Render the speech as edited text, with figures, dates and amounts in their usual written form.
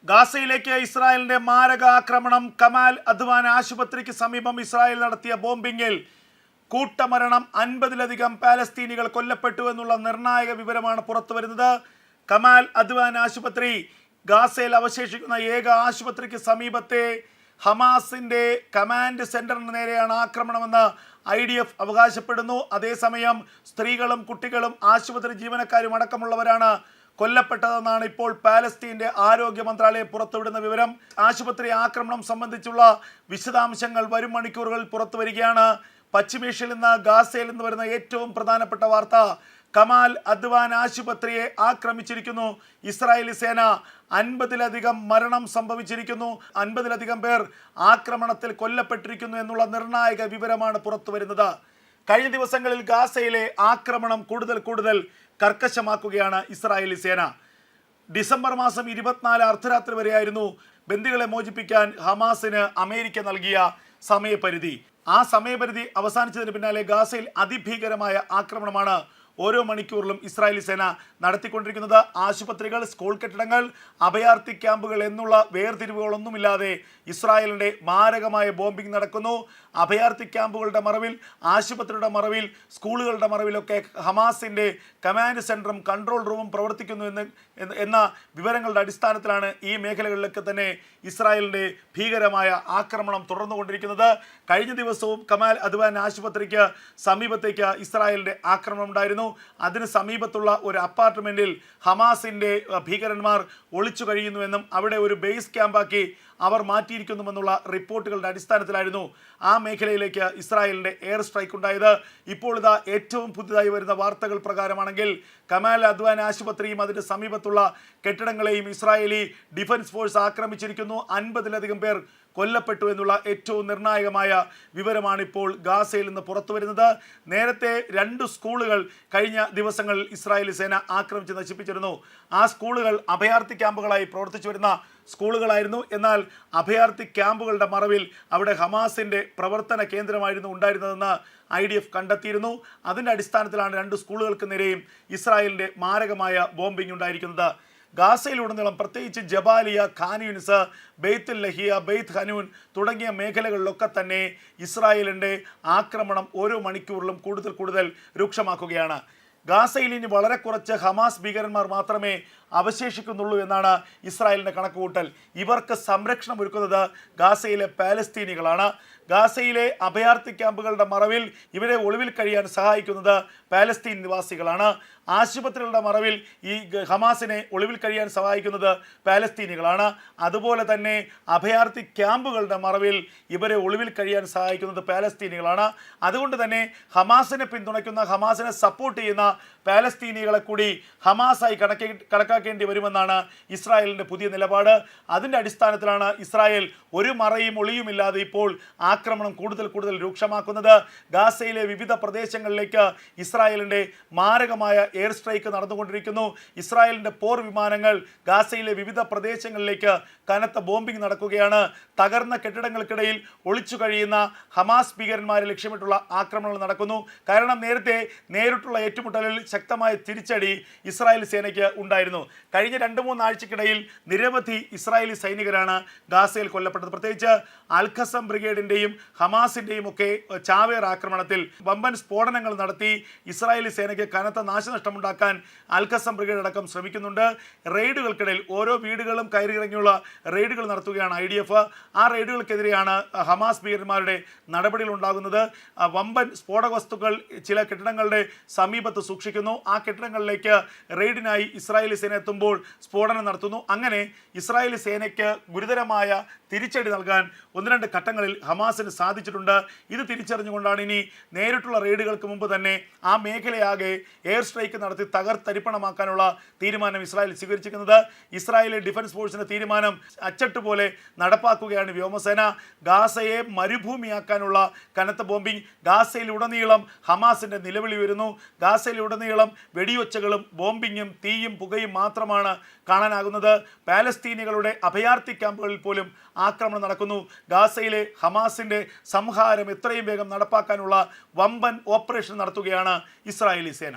ഗാസയിലേക്ക് ഇസ്രായേലിന്റെ മാരക ആക്രമണം. കമാൽ അദ്വാൻ ആശുപത്രിക്ക് സമീപം ഇസ്രായേൽ നടത്തിയ ബോംബിങ്ങിൽ കൂട്ടമരണം. 50-ലധികം പാലസ്തീനികൾ കൊല്ലപ്പെട്ടു എന്നുള്ള നിർണായക വിവരമാണ് പുറത്തുവരുന്നത്. കമാൽ അദ്വാൻ ആശുപത്രി ഗാസയിൽ അവശേഷിക്കുന്ന ഏക ആശുപത്രിക്ക് സമീപത്തെ ഹമാസിന്റെ കമാൻഡ് സെന്ററിന് നേരെയാണ് ആക്രമണമെന്ന് IDF അവകാശപ്പെടുന്നു. അതേസമയം സ്ത്രീകളും കുട്ടികളും ആശുപത്രി ജീവനക്കാരും അടക്കമുള്ളവരാണ് കൊല്ലപ്പെട്ടതെന്നാണ് ഇപ്പോൾ പാലസ്തീന്റെ ആരോഗ്യ മന്ത്രാലയം പുറത്തുവിടുന്ന വിവരം. ആശുപത്രി ആക്രമണം സംബന്ധിച്ചുള്ള വിശദാംശങ്ങൾ വരും മണിക്കൂറുകളിൽ പുറത്തു വരികയാണ്. പശ്ചിമേഷ്യയിൽ നിന്ന് ഗാസയിൽ നിന്ന് വരുന്ന ഏറ്റവും പ്രധാനപ്പെട്ട വാർത്ത, കമാൽ അദ്വാൻ ആശുപത്രിയെ ആക്രമിച്ചിരിക്കുന്നു ഇസ്രായേലി സേന. 50-ലധികം മരണം സംഭവിച്ചിരിക്കുന്നു. 50-ലധികം പേർ ആക്രമണത്തിൽ കൊല്ലപ്പെട്ടിരിക്കുന്നു എന്നുള്ള നിർണായക വിവരമാണ് പുറത്തു വരുന്നത്. കഴിഞ്ഞ ദിവസങ്ങളിൽ ഗാസയിലെ ആക്രമണം കൂടുതൽ കർക്കശമാക്കുകയാണ് ഇസ്രായേലി സേന. ഡിസംബർ മാസം 24 അർദ്ധരാത്രി വരെയായിരുന്നു ബന്ദികളെ മോചിപ്പിക്കാൻ ഹമാസിന് അമേരിക്ക നൽകിയ സമയപരിധി. ആ സമയപരിധി അവസാനിച്ചതിന് പിന്നാലെ ഗാസയിൽ അതിഭീകരമായ ആക്രമണമാണ് ഓരോ മണിക്കൂറിലും ഇസ്രായേലി സേന നടത്തിക്കൊണ്ടിരിക്കുന്നത്. ആശുപത്രികൾ, സ്കൂൾ കെട്ടിടങ്ങൾ, അഭയാർത്ഥി ക്യാമ്പുകൾ എന്നുള്ള വേർതിരിവുകളൊന്നുമില്ലാതെ ഇസ്രായേലിൻ്റെ മാരകമായ ബോംബിംഗ് നടക്കുന്നു. അഭയാർത്ഥി ക്യാമ്പുകളുടെ മറവിൽ, ആശുപത്രിയുടെ മറവിൽ, സ്കൂളുകളുടെ മറവിലൊക്കെ ഹമാസിൻ്റെ കമാൻഡ് സെൻറ്ററും കൺട്രോൾ റൂമും പ്രവർത്തിക്കുന്നു എന്ന വിവരങ്ങളുടെ അടിസ്ഥാനത്തിലാണ് ഈ മേഖലകളിലൊക്കെ തന്നെ ഇസ്രായേലിൻ്റെ ഭീകരമായ ആക്രമണം തുടർന്നുകൊണ്ടിരിക്കുന്നത്. കഴിഞ്ഞ ദിവസവും കമാൽ അദ്വാൻ ആശുപത്രിക്ക് സമീപത്തേക്ക് ഇസ്രായേലിൻ്റെ ആക്രമണം ഉണ്ടായിരുന്നു. അതിന് സമീപത്തുള്ള ഒരു അപ്പാർട്ട്മെന്റിൽ ഹമാസിന്റെ ഭീകരന്മാർ ഒളിച്ചു കഴിയുന്നുവെന്നും അവിടെ ഒരു ബേസ് ക്യാമ്പാക്കി അവർ മാറ്റിയിരിക്കുന്നുവെന്നുള്ള റിപ്പോർട്ടുകളുടെ അടിസ്ഥാനത്തിലായിരുന്നു ആ മേഖലയിലേക്ക് ഇസ്രായേലിന്റെ എയർ സ്ട്രൈക്ക് ഉണ്ടായത്. ഇപ്പോൾ ഇതാ ഏറ്റവും പുതുതായി വരുന്ന വാർത്തകൾ പ്രകാരമാണെങ്കിൽ കമാൽ അദ്വാൻ ആശുപത്രിയും അതിന്റെ സമീപത്തുള്ള കെട്ടിടങ്ങളെയും ഇസ്രായേലി ഡിഫൻസ് ഫോഴ്സ് ആക്രമിച്ചിരിക്കുന്നു. 50-ലധികം പേർ കൊല്ലപ്പെട്ടു എന്നുള്ള ഏറ്റവും നിർണായകമായ വിവരമാണ് ഇപ്പോൾ ഗാസയിൽ നിന്ന് പുറത്തു വരുന്നത്. നേരത്തെ 2 സ്കൂളുകൾ കഴിഞ്ഞ ദിവസങ്ങളിൽ ഇസ്രായേലി സേന ആക്രമിച്ച് നശിപ്പിച്ചിരുന്നു. ആ സ്കൂളുകൾ അഭയാർത്ഥി ക്യാമ്പുകളായി പ്രവർത്തിച്ചു വരുന്ന സ്കൂളുകളായിരുന്നു. എന്നാൽ അഭയാർത്ഥി ക്യാമ്പുകളുടെ മറവിൽ അവിടെ ഹമാസിൻ്റെ പ്രവർത്തന കേന്ദ്രമായിരുന്നു ഉണ്ടായിരുന്നതെന്ന് IDF കണ്ടെത്തിയിരുന്നു. അതിൻ്റെ അടിസ്ഥാനത്തിലാണ് 2 സ്കൂളുകൾക്ക് നേരെയും ഇസ്രായേലിൻ്റെ മാരകമായ ബോംബിംഗ് ഉണ്ടായിരിക്കുന്നത്. ഗാസയിലുടനീളം പ്രത്യേകിച്ച് ജബാലിയ, ഖാൻ യൂനിസ്, ബെയ്ത്തുൽ ലഹിയ, ബെയ്ത്ത് ഹനൂൻ തുടങ്ങിയ മേഖലകളിലൊക്കെ തന്നെ ഇസ്രായേലിൻ്റെ ആക്രമണം ഓരോ മണിക്കൂറിലും കൂടുതൽ രൂക്ഷമാക്കുകയാണ്. ഗാസയിൽ ഇനി വളരെ കുറച്ച് ഹമാസ് ഭീകരന്മാർ മാത്രമേ അവശേഷിക്കുന്നുള്ളൂ എന്നാണ് ഇസ്രായേലിൻ്റെ കണക്കുകൂട്ടൽ. ഇവർക്ക് സംരക്ഷണം ഒരുക്കുന്നത് ഗാസയിലെ പാലസ്തീനികളാണ്. ഗാസയിലെ അഭയാർത്ഥി ക്യാമ്പുകളുടെ മറവിൽ ഇവരെ ഒളിവിൽ കഴിയാൻ സഹായിക്കുന്നത് പാലസ്തീൻ നിവാസികളാണ്. ആശുപത്രികളുടെ മറവിൽ ഈ ഹമാസിനെ ഒളിവിൽ കഴിയാൻ സഹായിക്കുന്നത് പാലസ്തീനികളാണ്. അതുപോലെ തന്നെ അഭയാർത്ഥി ക്യാമ്പുകളുടെ മറവിൽ ഇവരെ ഒളിവിൽ കഴിയാൻ സഹായിക്കുന്നത് പാലസ്തീനികളാണ്. അതുകൊണ്ട് തന്നെ ഹമാസിനെ പിന്തുണയ്ക്കുന്ന, ഹമാസിനെ സപ്പോർട്ട് ചെയ്യുന്ന പാലസ്തീനികളെ കൂടി ഹമാസായി കണക്കാക്കേണ്ടി വരുമെന്നാണ് ഇസ്രായേലിൻ്റെ പുതിയ നിലപാട്. അതിൻ്റെ അടിസ്ഥാനത്തിലാണ് ഇസ്രായേൽ ഒരു മറയും ഒളിയുമില്ലാതെ ഇപ്പോൾ ആക്രമണം കൂടുതൽ രൂക്ഷമാക്കുന്നത്. ഗാസയിലെ വിവിധ പ്രദേശങ്ങളിലേക്ക് ഇസ്രായേലിൻ്റെ മാരകമായ എയർ സ്ട്രൈക്ക് നടന്നുകൊണ്ടിരിക്കുന്നു. ഇസ്രായേലിൻ്റെ പോർ വിമാനങ്ങൾ ഗാസയിലെ വിവിധ പ്രദേശങ്ങളിലേക്ക് കനത്ത ബോംബിംഗ് നടക്കുകയാണ്. തകർന്ന കെട്ടിടങ്ങൾക്കിടയിൽ ഒളിച്ചു കഴിയുന്ന ഹമാസ് ഭീകരന്മാരെ ലക്ഷ്യമിട്ടുള്ള ആക്രമണങ്ങൾ നടക്കുന്നു. കാരണം നേരത്തെ നേരിട്ടുള്ള ഏറ്റുമുട്ടലിൽ ശക്തമായ തിരിച്ചടി ഇസ്രായേൽ സേനയ്ക്ക് ഉണ്ടായിരുന്നു. കഴിഞ്ഞ 2-3 ആഴ്ചക്കിടയിൽ നിരവധി ഇസ്രായേലി സൈനികരാണ് ഗാസയിൽ കൊല്ലപ്പെട്ടത്. പ്രത്യേകിച്ച് അൽഖസം ബ്രിഗേഡിൻ്റെയും ഹമാസിൻ്റെയും ഒക്കെ ചാവേർ ആക്രമണത്തിൽ വമ്പൻ സ്ഫോടനങ്ങൾ നടത്തി ഇസ്രായേലി സേനയ്ക്ക് കനത്ത നാശനഷ്ടമുണ്ടാക്കാൻ അൽഖസം ബ്രിഗേഡ് അടക്കം ശ്രമിക്കുന്നുണ്ട്. റെയ്ഡുകൾക്കിടയിൽ ഓരോ വീടുകളും കയറിയിറങ്ങിയുള്ള റെയ്ഡുകൾ നടത്തുകയാണ് IDF. ആ റെയ്ഡുകൾക്കെതിരെയാണ് ഹമാസ് ഭീകരന്മാരുടെ നടപടികൾ ഉണ്ടാകുന്നത്. വമ്പൻ സ്ഫോടക വസ്തുക്കൾ ചില കെട്ടിടങ്ങളുടെ സമീപത്ത് സൂക്ഷിക്കുന്നു. ആ കെട്ടിടങ്ങളിലേക്ക് റെയ്ഡിനായി ഇസ്രായേലി സേന എത്തുമ്പോൾ സ്ഫോടനം നടത്തുന്നു. അങ്ങനെ ഇസ്രായേലി സേനയ്ക്ക് ഗുരുതരമായ തിരിച്ചടി നൽകാൻ 1-2 ഘട്ടങ്ങളിൽ ഹമാസിന് സാധിച്ചിട്ടുണ്ട്. ഇത് തിരിച്ചറിഞ്ഞുകൊണ്ടാണ് ഇനി നേരിട്ടുള്ള റെയ്ഡുകൾക്ക് മുമ്പ് തന്നെ ആ മേഖലയാകെ എയർ സ്ട്രൈക്ക് നടത്തി തകർത്തരിപ്പണമാക്കാനുള്ള തീരുമാനം ഇസ്രായേൽ സ്വീകരിച്ചിരിക്കുന്നത്. ഇസ്രായേലി ഡിഫൻസ് ഫോഴ്സിൻ്റെ തീരുമാനം അച്ചട്ടുപോലെ നടപ്പാക്കുകയാണ് വ്യോമസേന. ഗാസയെ മരുഭൂമിയാക്കാനുള്ള കനത്ത ബോംബിംഗ്. ഗാസയിലുടനീളം ഹമാസിൻ്റെ നിലവിളി വരുന്നു. ഗാസയിലുടനീളം വെടിയൊച്ചകളും ബോംബിങ്ങും തീയും പുകയും മാത്രമാണ് കാണാനാകുന്നത്. പാലസ്തീനികളുടെ അഭയാർത്ഥി ക്യാമ്പുകളിൽ പോലും ആക്രമണം നടക്കുന്നു. ഗാസയിലെ ഹമാസിൻ്റെ സംഹാരം എത്രയും വേഗം നടപ്പാക്കാനുള്ള വമ്പൻ ഓപ്പറേഷൻ നടത്തുകയാണ് ഇസ്രായേലി സേന.